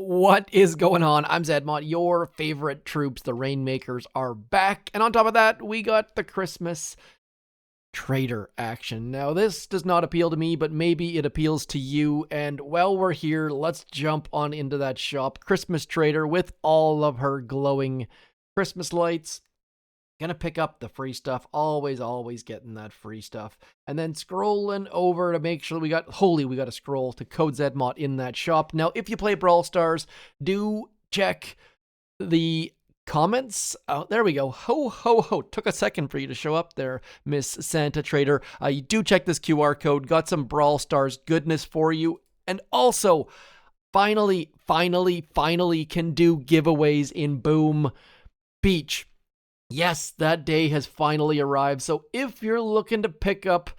What is going on? I'm ZMOT, your favorite troops. The Rainmakers are back. And on top of that, we got the Christmas trader action. Now, this does not appeal to me, but maybe it appeals to you. And while we're here, let's jump on into that shop. Christmas trader with all of her glowing Christmas lights. Gonna pick up the free stuff. Always getting that free stuff. And then scrolling over to make sure we got a scroll to code ZMOT in that shop. Now, if you play Brawl Stars, do check the comments. Oh, there we go. Ho, ho, ho. Took a second for you to show up there, Miss Santa Trader. You do check this QR code. Got some Brawl Stars goodness for you. And also, finally can do giveaways in Boom Beach. Yes, that day has finally arrived. So if you're looking to pick up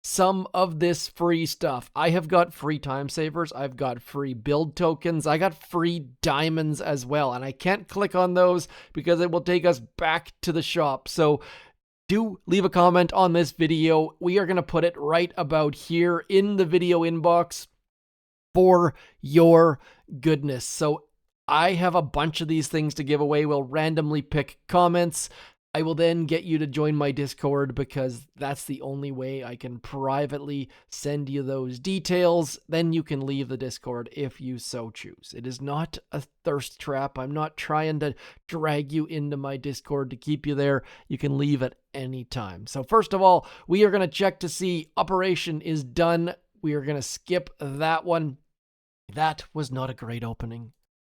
some of this free stuff, I have got free time savers, I've got free build tokens, I got free diamonds as well. And I can't click on those because it will take us back to the shop. So do leave a comment on this video. We are going to put it right about here in the video inbox for your goodness. So I have a bunch of these things to give away. We'll randomly pick comments. I will then get you to join my Discord because that's the only way I can privately send you those details. Then you can leave the Discord if you so choose. It is not a thirst trap. I'm not trying to drag you into my Discord to keep you there. You can leave at any time. So first of all, we are going to check to see operation is done. We are going to skip that one. That was not a great opening.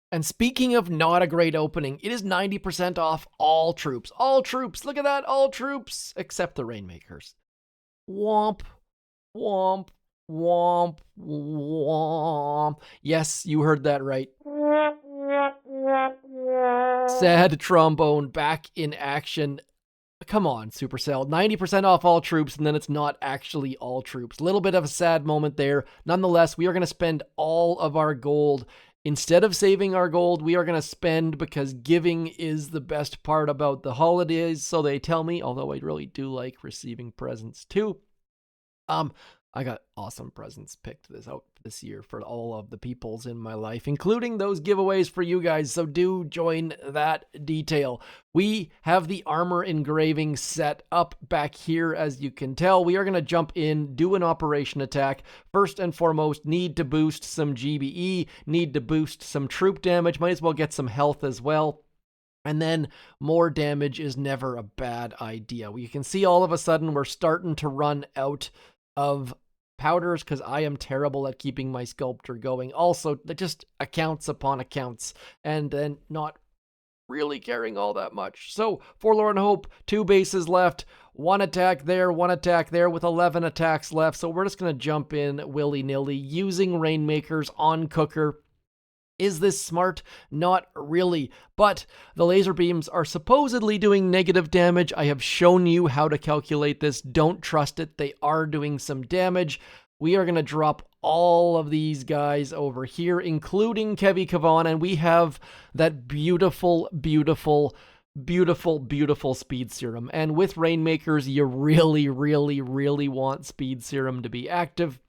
And speaking of not a great opening, it is 90% off all troops. All troops. Look at that. All troops. Except the Rainmakers. Womp. Womp. Womp. Womp. Yes, you heard that right. Sad trombone back in action. Come on, Supercell. 90% off all troops, and then it's not actually all troops. A little bit of a sad moment there. Nonetheless, we are going to spend all of our gold. Instead of saving our gold, we are going to spend because giving is the best part about the holidays, so they tell me, although I really do like receiving presents too. I got awesome presents picked this year for all of the peoples in my life, including those giveaways for you guys, so do join that detail. We have the armor engraving set up back here, as you can tell. We are going to jump in, do an operation attack. First and foremost, need to boost some GBE, need to boost some troop damage, might as well get some health as well. And then more damage is never a bad idea. You can see all of a sudden we're starting to run out of powders because I am terrible at keeping my sculptor going. Also, just accounts upon accounts and then not really caring all that much. So, Forlorn Hope, 2 bases left, 1 attack there with 11 attacks left. So we're just going to jump in willy-nilly using Rainmakers on Cooker. Is this smart? Not really, but the laser beams are supposedly doing negative damage. I have shown you how to calculate this. Don't trust it. They are doing some damage. We are going to drop all of these guys over here, including Kevy Kavan, and we have that beautiful speed serum. And with Rainmakers, you really want speed serum to be active.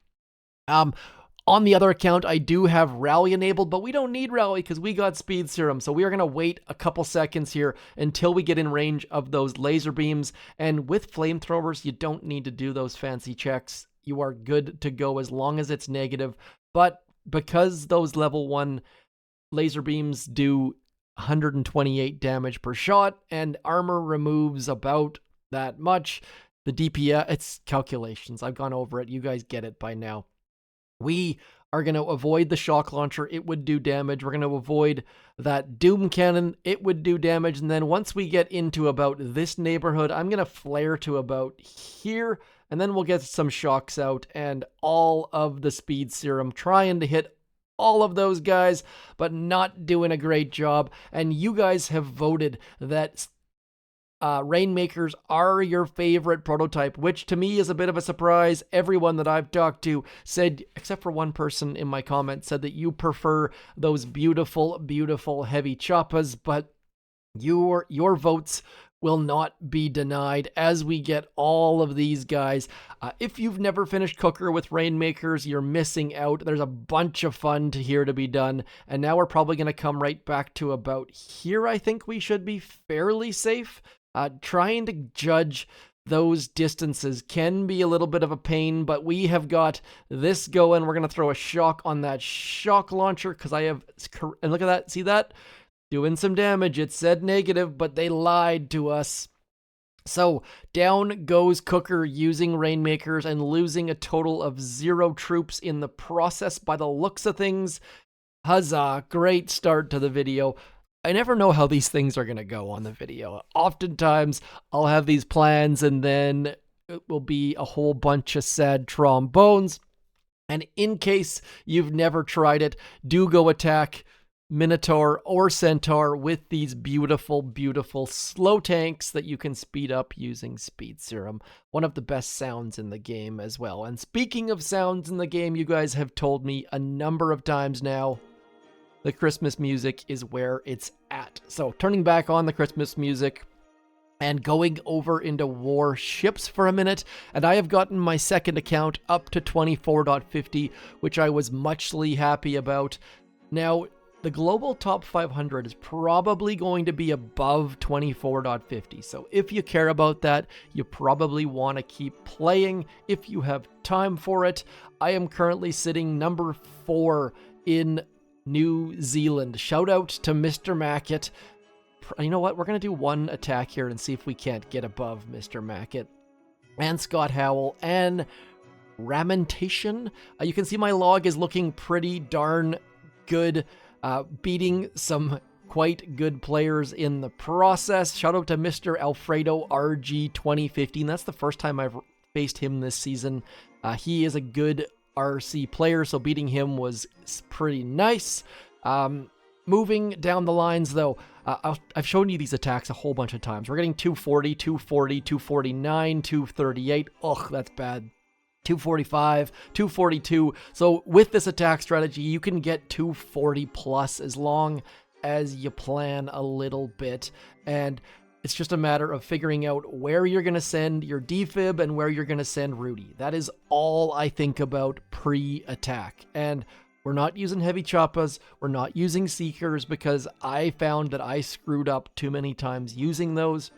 On the other account, I do have Rally enabled, but we don't need Rally because we got Speed Serum. So we are going to wait a couple seconds here until we get in range of those laser beams. And with flamethrowers, you don't need to do those fancy checks. You are good to go as long as it's negative. But because those level 1 laser beams do 128 damage per shot and armor removes about that much, the DPS, it's calculations. I've gone over it. You guys get it by now. We are going to avoid the shock launcher. It would do damage. We're going to avoid that doom cannon. It would do damage. And then once we get into about this neighborhood, I'm going to flare to about here. And then we'll get some shocks out and all of the speed serum, trying to hit all of those guys, but not doing a great job. And you guys have voted that Rainmakers are your favorite prototype, which to me is a bit of a surprise. Everyone that I've talked to said, except for one person in my comments, said that you prefer those beautiful heavy choppas, but your votes will not be denied as we get all of these guys. If you've never finished Cooker with Rainmakers, you're missing out. There's a bunch of fun here to be done. And now we're probably going to come right back to about here. I think we should be fairly safe. Trying to judge those distances can be a little bit of a pain, but we have got this going. We're going to throw a shock on that shock launcher because I have, and look at that, see that? Doing some damage. It said negative, but they lied to us. So down goes Cooker using Rainmakers and losing a total of 0 troops in the process by the looks of things. Huzzah, great start to the video. I never know how these things are going to go on the video. Oftentimes, I'll have these plans and then it will be a whole bunch of sad trombones. And in case you've never tried it, do go attack Minotaur or Centaur with these beautiful, beautiful slow tanks that you can speed up using Speed Serum. One of the best sounds in the game as well. And speaking of sounds in the game, you guys have told me a number of times now, the Christmas music is where it's at. So turning back on the Christmas music and going over into warships for a minute, and I have gotten my second account up to 24.50, which I was muchly happy about. Now, the global top 500 is probably going to be above 24.50. So if you care about that, you probably want to keep playing if you have time for it. I am currently sitting number 4 in New Zealand. Shout out to Mr. Mackett. You know what? We're going to do one attack here and see if we can't get above Mr. Mackett and Scott Howell and Ramentation. You can see my log is looking pretty darn good, beating some quite good players in the process. Shout out to Mr. Alfredo RG 2015. That's the first time I've faced him this season. He is a good RC player, so beating him was pretty nice. Moving down the lines, though, I've shown you these attacks a whole bunch of times. We're getting 240, 240, 249, 238. Ugh, that's bad. 245, 242. So with this attack strategy, you can get 240 plus as long as you plan a little bit. And it's just a matter of figuring out where you're going to send your defib and where you're going to send Rudy. That is all I think about pre-attack. And we're not using heavy choppas. We're not using seekers because I found that I screwed up too many times using those.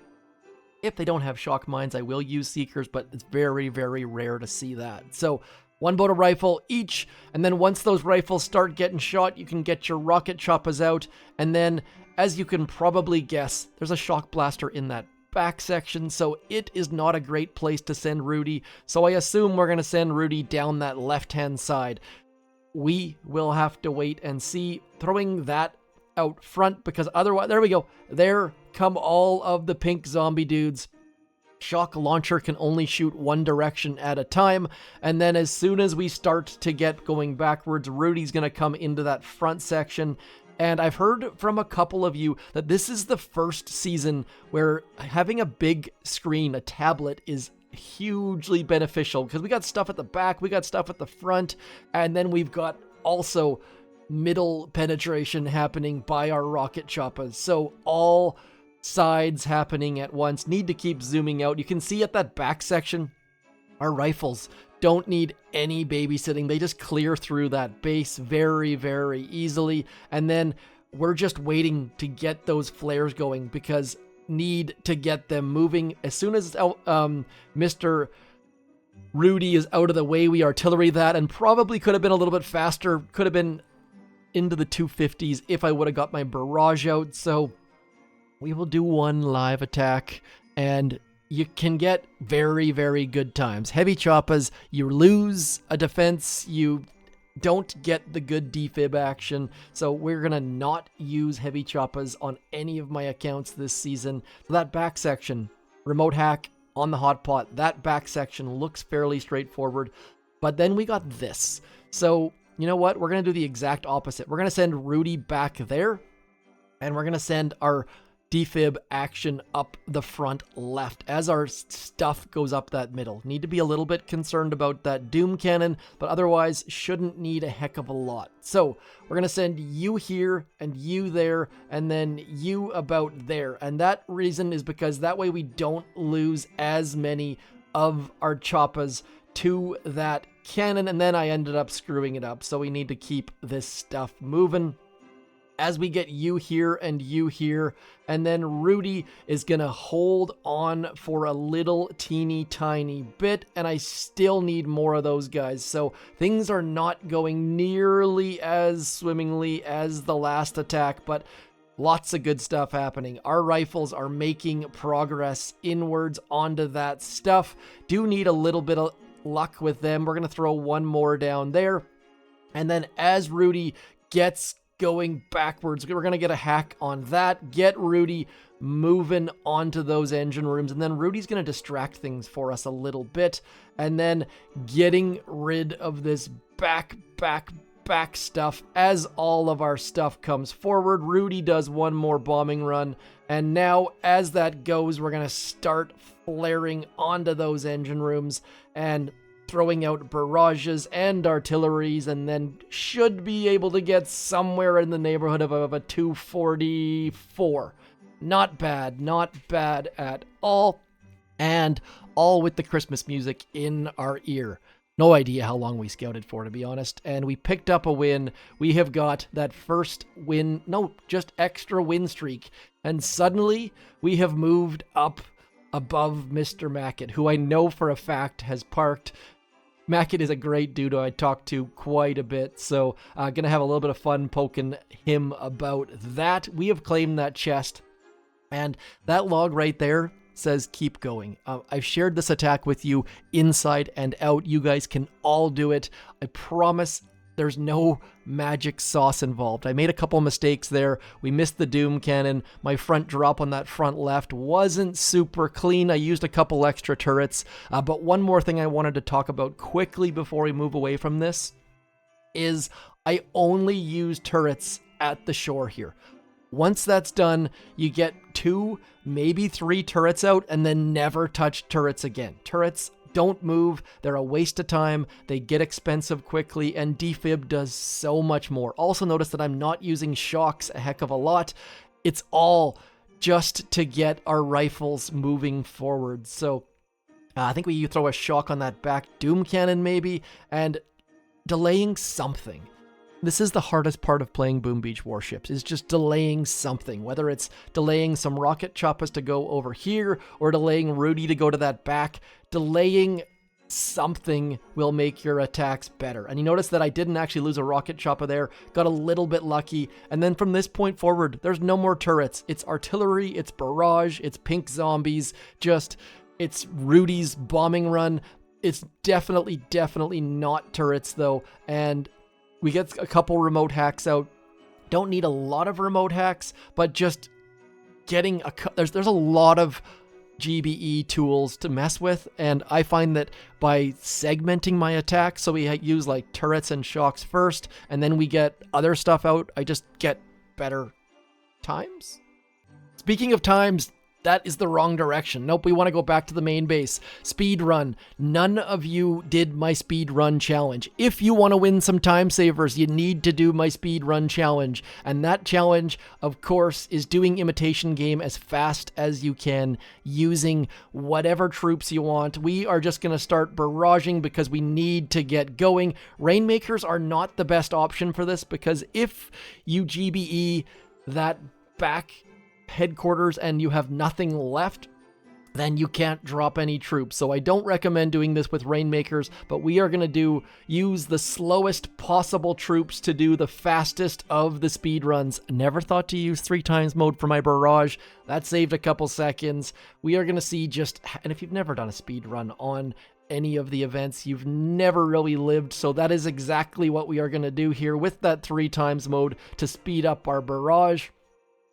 If they don't have shock mines, I will use seekers, but it's very, very rare to see that. So one boat of rifle each, and then once those rifles start getting shot, you can get your rocket choppas out, and then, as you can probably guess, there's a shock blaster in that back section, so it is not a great place to send Rudy, so I assume we're going to send Rudy down that left-hand side. We will have to wait and see, throwing that out front, because otherwise, there we go, there come all of the pink zombie dudes. Shock launcher can only shoot one direction at a time, and then as soon as we start to get going backwards, Rudy's going to come into that front section. And I've heard from a couple of you that this is the first season where having a big screen, a tablet, is hugely beneficial, because we got stuff at the back, we got stuff at the front, and then we've got also middle penetration happening by our rocket choppas. So all sides happening at once. Need to keep zooming out. You can see at that back section, our rifles don't need any babysitting. They just clear through that base very, very easily. And then we're just waiting to get those flares going, because need to get them moving. As soon as Mr. Rudy is out of the way, we artillery that, and probably could have been a little bit faster. Could have been into the 250s if I would have got my barrage out. So we will do one live attack, and you can get very, very good times. Heavy choppas, you lose a defense, you don't get the good defib action, so we're going to not use heavy choppas on any of my accounts this season. So that back section, remote hack on the hot pot, that back section looks fairly straightforward, but then we got this. So you know what? We're going to do the exact opposite. We're going to send Rudy back there, and we're going to send our defib action up the front left as our stuff goes up that middle. Need to be a little bit concerned about that Doom Cannon, but otherwise shouldn't need a heck of a lot. So we're going to send you here and you there and then you about there. And that reason is because that way we don't lose as many of our choppas to that cannon. And then I ended up screwing it up. So we need to keep this stuff moving. As we get you here and you here, and then Rudy is going to hold on for a little teeny tiny bit, and I still need more of those guys. So things are not going nearly as swimmingly as the last attack, but lots of good stuff happening. Our rifles are making progress inwards onto that stuff. Do need a little bit of luck with them. We're going to throw one more down there, and then as Rudy gets going backwards, we're going to get a hack on that, get Rudy moving onto those engine rooms, and then Rudy's going to distract things for us a little bit, and then getting rid of this back stuff as all of our stuff comes forward. Rudy does one more bombing run, and now as that goes, we're going to start flaring onto those engine rooms and throwing out barrages and artilleries, and then should be able to get somewhere in the neighborhood of a 244. Not bad at all. And all with the Christmas music in our ear. No idea how long we scouted for, to be honest. And we picked up a win. We have got that first win, no, just extra win streak. And suddenly we have moved up above Mr. Mackett, who I know for a fact has parked. Mackett is a great dude I talked to quite a bit, so gonna have a little bit of fun poking him about that. We have claimed that chest, and that log right there says keep going. I've shared this attack with you inside and out. You guys can all do it. I promise there's no magic sauce involved. I made a couple mistakes there. We missed the Doom Cannon. My front drop on that front left wasn't super clean. I used a couple extra turrets. But one more thing I wanted to talk about quickly before we move away from this is I only use turrets at the shore here. Once that's done, you get 2, maybe 3 turrets out and then never touch turrets again. Turrets don't move, they're a waste of time, they get expensive quickly, and defib does so much more. Also notice that I'm not using shocks a heck of a lot. It's all just to get our rifles moving forward. So I think we throw a shock on that back Doom Cannon maybe, and delaying something. This is the hardest part of playing Boom Beach Warships, is just delaying something, whether it's delaying some rocket choppas to go over here or delaying Rudy to go to that back. Delaying something will make your attacks better. And you notice that I didn't actually lose a rocket chopper there, got a little bit lucky, and then from this point forward, there's no more turrets. It's artillery, it's barrage, it's pink zombies, it's Rudy's bombing run. It's definitely not turrets though, and we get a couple remote hacks out. Don't need a lot of remote hacks, but just getting there's a lot of GBE tools to mess with, and I find that by segmenting my attacks, so we use like turrets and shocks first, and then we get other stuff out, I just get better times. Speaking of times, that is the wrong direction. Nope, we want to go back to the main base. Speed run. None of you did my speed run challenge. If you want to win some time savers, you need to do my speed run challenge. And that challenge, of course, is doing imitation game as fast as you can using whatever troops you want. We are just going to start barraging because we need to get going. Rainmakers are not the best option for this because if you GBE that back headquarters and you have nothing left, then you can't drop any troops. So I don't recommend doing this with Rainmakers, but we are going to use the slowest possible troops to do the fastest of the speed runs. Never thought to use 3 times mode for my barrage. That saved a couple seconds. We are going to see and if you've never done a speed run on any of the events, you've never really lived. So that is exactly what we are going to do here with that 3 times mode to speed up our barrage.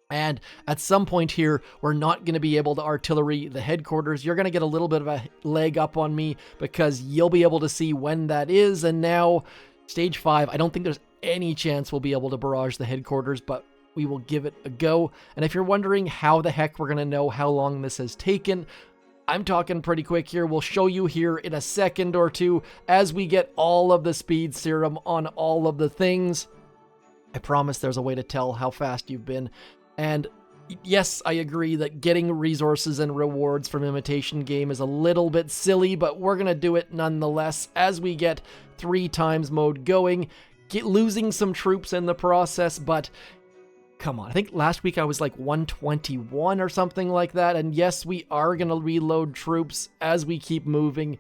And at some point here, we're not going to be able to artillery the headquarters. You're going to get a little bit of a leg up on me because you'll be able to see when that is. And now, stage 5, I don't think there's any chance we'll be able to barrage the headquarters, but we will give it a go. And if you're wondering how the heck we're going to know how long this has taken, I'm talking pretty quick here. We'll show you here in a second or two as we get all of the speed serum on all of the things. I promise there's a way to tell how fast you've been. And yes, I agree that getting resources and rewards from Imitation Game is a little bit silly, but we're going to do it nonetheless as we get 3 times mode going, losing some troops in the process, but come on. I think last week I was like 121 or something like that, and yes, we are going to reload troops as we keep moving.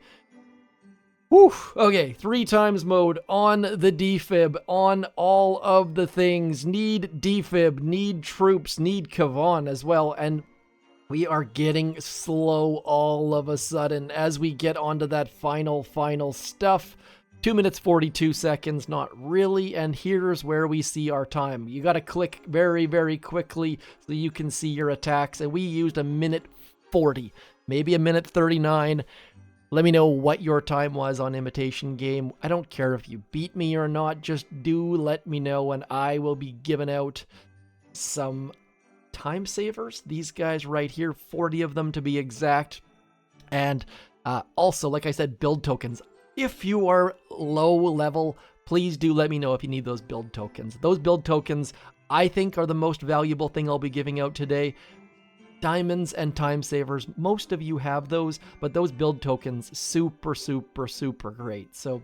Whew. Okay, 3 times mode on the defib, on all of the things. Need defib, need troops, need Kavan as well, and we are getting slow all of a sudden as we get onto that final stuff. 2 minutes 42 seconds, not really, and here's where we see our time. You gotta click very, very quickly so you can see your attacks, and we used 1:40, maybe 1:39. Let me know what your time was on Imitation Game. I don't care if you beat me or not, just do let me know, and I will be giving out some time savers. These guys right here, 40 of them to be exact. And also, like I said, build tokens. If you are low level, please do let me know if you need those build tokens. Those build tokens, I think, are the most valuable thing I'll be giving out today. Diamonds and time savers, most of you have those, but those build tokens, super, super, super great. So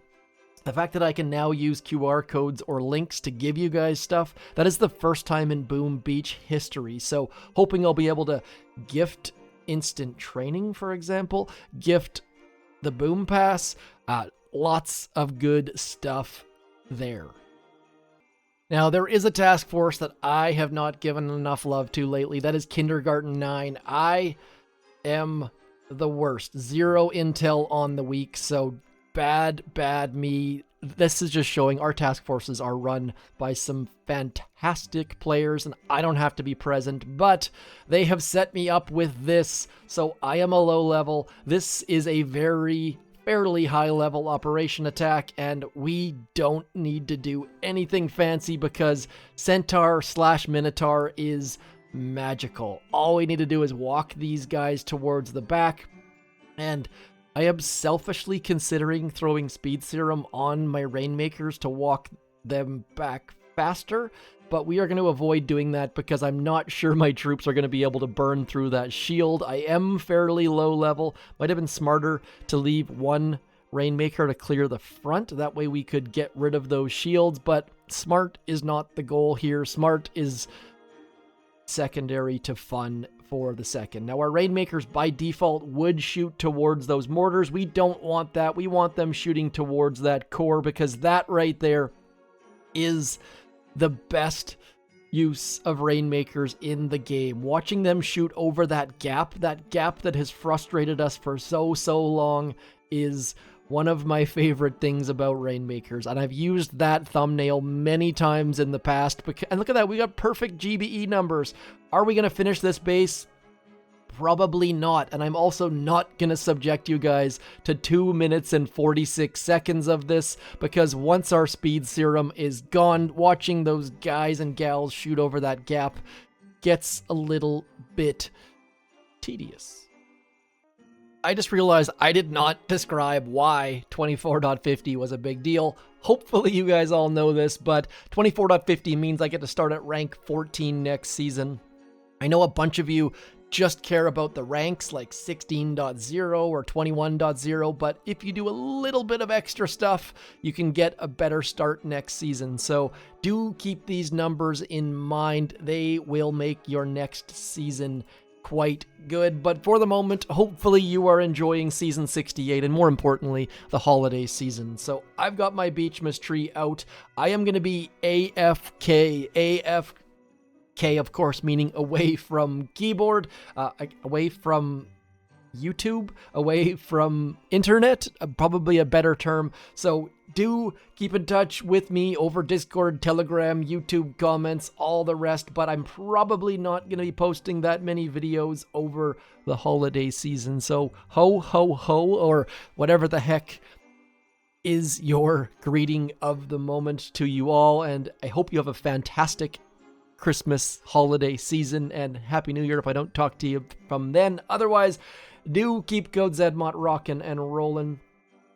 the fact that I can now use QR codes or links to give you guys stuff, that is the first time in Boom Beach history. So hoping I'll be able to gift instant training, for example, gift the Boom Pass, lots of good stuff there. Now, there is a task force that I have not given enough love to lately. That is Kindergarten 9. I am the worst. 0 intel on the week, so bad me. This is just showing our task forces are run by some fantastic players, and I don't have to be present, but they have set me up with this, so I am a low level. This is a fairly high level operation attack, and we don't need to do anything fancy because Centaur/Minotaur is magical. All we need to do is walk these guys towards the back, and I am selfishly considering throwing speed serum on my Rainmakers to walk them back faster, but we are going to avoid doing that because I'm not sure my troops are going to be able to burn through that shield. I am fairly low level. Might have been smarter to leave one Rainmaker to clear the front. That way we could get rid of those shields, but smart is not the goal here. Smart is secondary to fun for the second. Now, our Rainmakers by default would shoot towards those mortars. We don't want that. We want them shooting towards that core because that right there is the best use of Rainmakers in the game. Watching them shoot over that gap that has frustrated us for so long is one of my favorite things about Rainmakers, and I've used that thumbnail many times in the past. And look at that, we got perfect GBE numbers. Are we going to finish this base? Probably not, and I'm also not going to subject you guys to 2 minutes and 46 seconds of this, because once our speed serum is gone, watching those guys and gals shoot over that gap gets a little bit tedious. I just realized I did not describe why 24.50 was a big deal. Hopefully you guys all know this, but 24.50 means I get to start at rank 14 next season. I know a bunch of you just care about the ranks like 16.0 or 21.0, but if you do a little bit of extra stuff, you can get a better start next season. So do keep these numbers in mind. They will make your next season quite good, but for the moment, hopefully you are enjoying Season 68, and more importantly, the holiday season. So I've got my Beachmas tree out. I am going to be AFK, of course, meaning away from keyboard, away from YouTube, away from internet, probably a better term. So do keep in touch with me over Discord, Telegram, YouTube comments, all the rest, but I'm probably not going to be posting that many videos over the holiday season. So ho, ho, ho, or whatever the heck is your greeting of the moment to you all, and I hope you have a fantastic Christmas holiday season, and Happy New Year if I don't talk to you from then. Otherwise, do keep Code ZMOT rocking and rolling.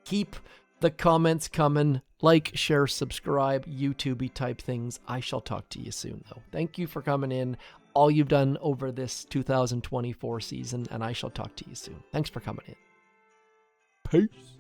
Keep the comments coming. Like, share, subscribe, YouTube-y type things. I shall talk to you soon, though. Thank you for coming in, all you've done over this 2024 season, and I shall talk to you soon. Thanks for coming in. Peace.